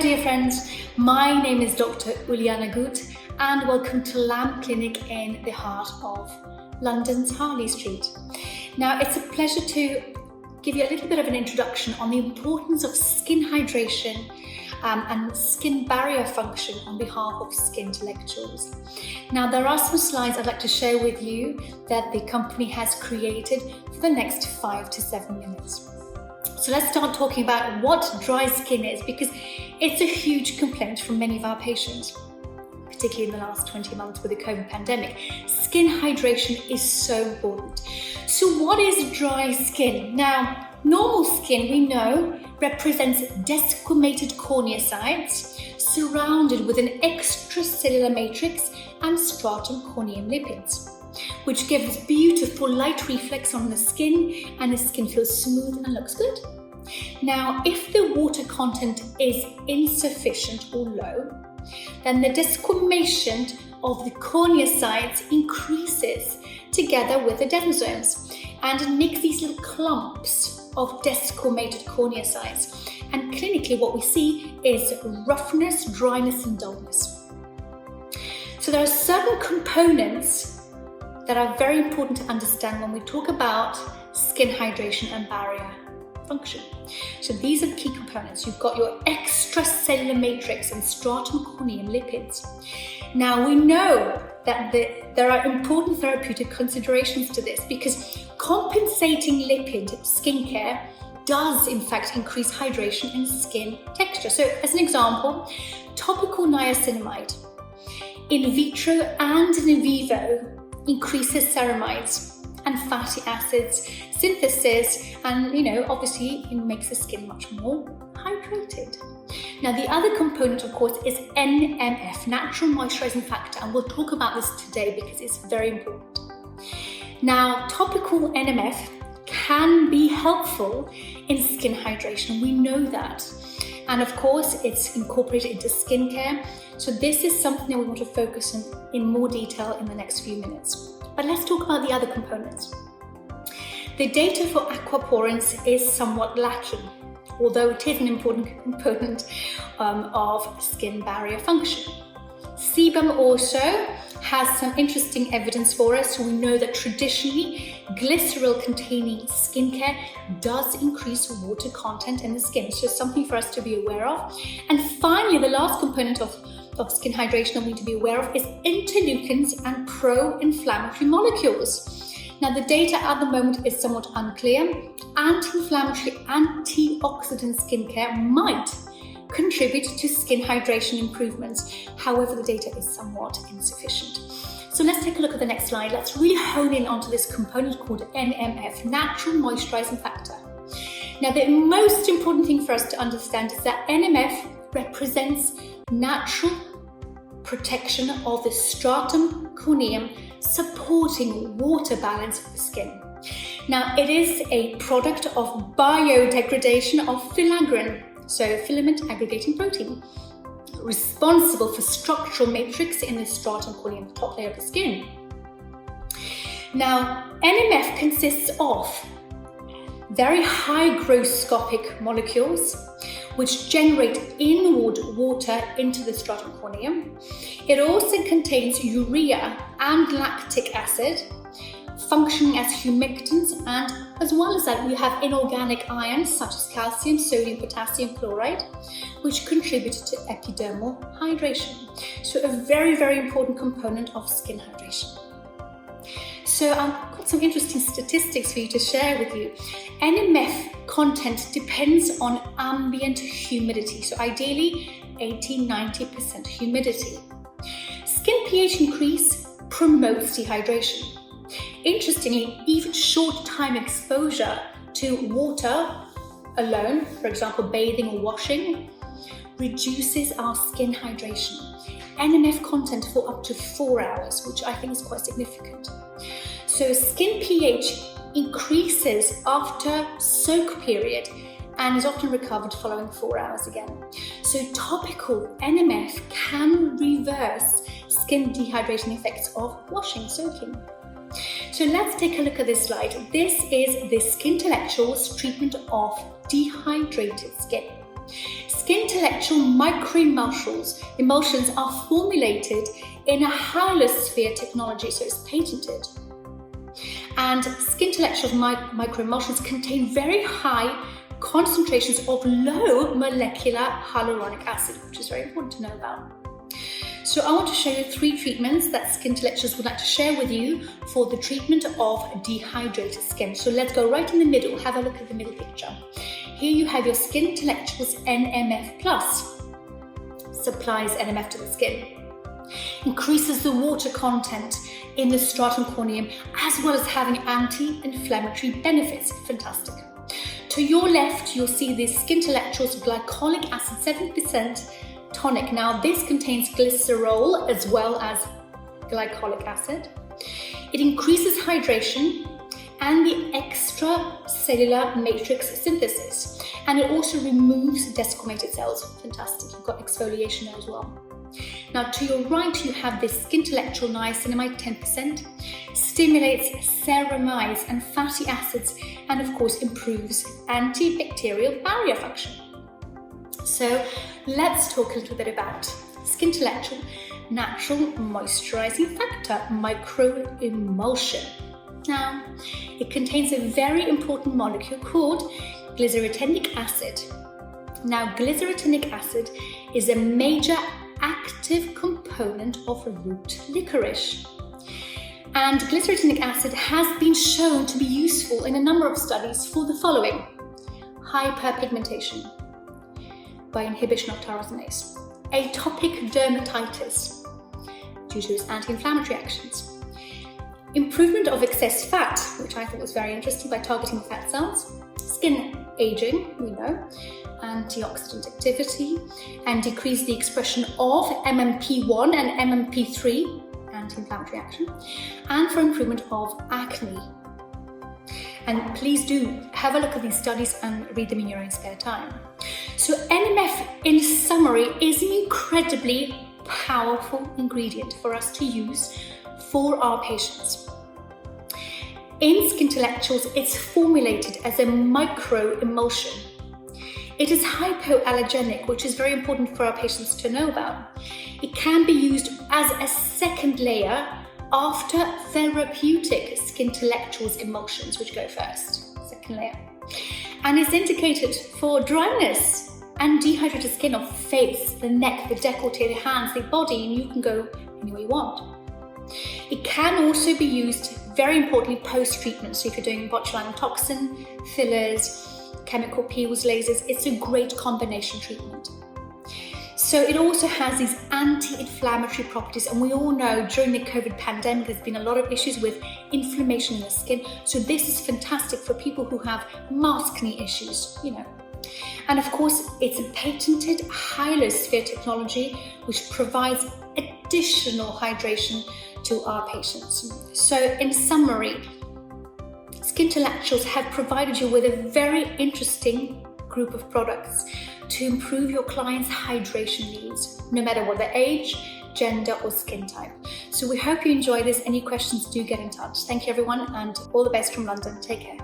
dear friends, my name is Dr. Uliana Gut and welcome to Lamb Clinic in the heart of London's Harley Street. Now it's a pleasure to give you a little bit of an introduction on the importance of skin hydration and skin barrier function on behalf of skin intellectuals. Now there are some slides I'd like to share with you that the company has created for the next 5 to 7 minutes. So let's start talking about what dry skin is, because it's a huge complaint from many of our patients, particularly in the last 20 months with the COVID pandemic. Skin hydration is so important. So what is dry skin? Now, normal skin, we know, represents desquamated corneocytes surrounded with an extracellular matrix and stratum corneum lipids, which gives beautiful light reflex on the skin, and the skin feels smooth and looks good. Now, if the water content is insufficient or low, then the desquamation of the corneocytes increases together with the desmosomes, and it makes these little clumps of desquamated corneocytes. And clinically what we see is roughness, dryness and dullness. So there are certain components that are very important to understand when we talk about skin hydration and barrier function. So these are the key components. You've got your extracellular matrix and stratum corneum lipids. Now we know that there are important therapeutic considerations to this, because compensating lipid skincare does in fact increase hydration and skin texture. So as an example, topical niacinamide in vitro and in vivo increases ceramides and fatty acids synthesis, and obviously it makes the skin much more hydrated. Now the other component of course is NMF, natural moisturizing factor, and we'll talk about this today because it's very important. Now topical NMF can be helpful in skin hydration, we know that, and of course it's incorporated into skincare. So this is something that we want to focus on in more detail in the next few minutes. But let's talk about the other components. The data for aquaporins is somewhat lacking, although it is an important component of skin barrier function. Sebum also has some interesting evidence for us. We know that traditionally glycerol-containing skincare does increase water content in the skin, so something for us to be aware of. And finally, the last component of skin hydration that we need to be aware of is interleukins and pro-inflammatory molecules. Now the data at the moment is somewhat unclear. Anti-inflammatory, antioxidant skincare might contribute to skin hydration improvements. However, the data is somewhat insufficient. So let's take a look at the next slide. Let's really hone in onto this component called NMF, natural moisturizing factor. Now the most important thing for us to understand is that NMF represents natural protection of the stratum corneum, supporting water balance of the skin. Now it is a product of biodegradation of filaggrin, so filament aggregating protein, responsible for structural matrix in the stratum corneum, the top layer of the skin. Now NMF consists of very hygroscopic molecules which generate inward water into the stratum corneum. It also contains urea and lactic acid, functioning as humectants, and as well as that we have inorganic ions such as calcium, sodium, potassium chloride, which contribute to epidermal hydration. So a very, very important component of skin hydration. So I've got some interesting statistics for you to share with you. NMF content depends on ambient humidity, so ideally 80-90% humidity. Skin pH increase promotes dehydration. Interestingly, even short time exposure to water alone, for example bathing or washing, reduces our skin hydration. NMF content for up to 4 hours, which I think is quite significant. So skin pH increases after soak period and is often recovered following 4 hours again. So topical NMF can reverse skin dehydrating effects of washing, soaking. So let's take a look at this slide. This is the Skin Intellectuals treatment of dehydrated skin. Skintellectual microemulsions are formulated in a hyalosphere technology, so it's patented. And Skintellectual microemulsions contain very high concentrations of low molecular hyaluronic acid, which is very important to know about. So I want to show you 3 treatments that Skintellectuals would like to share with you for the treatment of dehydrated skin. So let's go right in the middle, have a look at the middle picture. Here you have your Skintellectuals NMF Plus. Supplies NMF to the skin. Increases the water content in the stratum corneum, as well as having anti-inflammatory benefits. Fantastic. To your left, you'll see the Skintellectuals glycolic acid 7% tonic. Now this contains glycerol as well as glycolic acid. It increases hydration and the extracellular matrix synthesis, and it also removes desquamated cells. Fantastic, you've got exfoliation there as well. Now to your right you have this Skintellectual niacinamide 10%, stimulates ceramides and fatty acids, and of course improves antibacterial barrier function. So let's talk a little bit about Skintellectual natural moisturizing factor microemulsion. Now it contains a very important molecule called glycyrrhetinic acid. Now glycyrrhetinic acid is a major active component of root licorice. And glycyrrhetinic acid has been shown to be useful in a number of studies for the following: hyperpigmentation by inhibition of tyrosinase, atopic dermatitis due to its anti-inflammatory actions, improvement of excess fat, which I thought was very interesting by targeting fat cells, skin aging, we know, antioxidant activity, and decrease the expression of MMP1 and MMP3, anti-inflammatory action, and for improvement of acne. And please do have a look at these studies and read them in your own spare time. So NMF, in summary, is an incredibly powerful ingredient for us to use for our patients. In Skintellectuals, it's formulated as a microemulsion. It is hypoallergenic, which is very important for our patients to know about. It can be used as a second layer after therapeutic Skintellectuals emulsions, which go first, second layer. And is indicated for dryness and dehydrated skin of face, the neck, the décolleté, the hands, the body, and you can go anywhere you want. It can also be used, very importantly, post-treatment. So if you're doing botulinum toxin, fillers, chemical peels, lasers, it's a great combination treatment. So it also has these anti-inflammatory properties, and we all know during the COVID pandemic there's been a lot of issues with inflammation in the skin. So this is fantastic for people who have maskne issues, And of course, it's a patented hyalosphere technology which provides additional hydration to our patients. So in summary, Skintellectuals have provided you with a very interesting group of products to improve your clients' hydration needs, no matter what their age, gender or skin type. So we hope you enjoy this. Any questions, do get in touch. Thank you everyone, and all the best from London. Take care.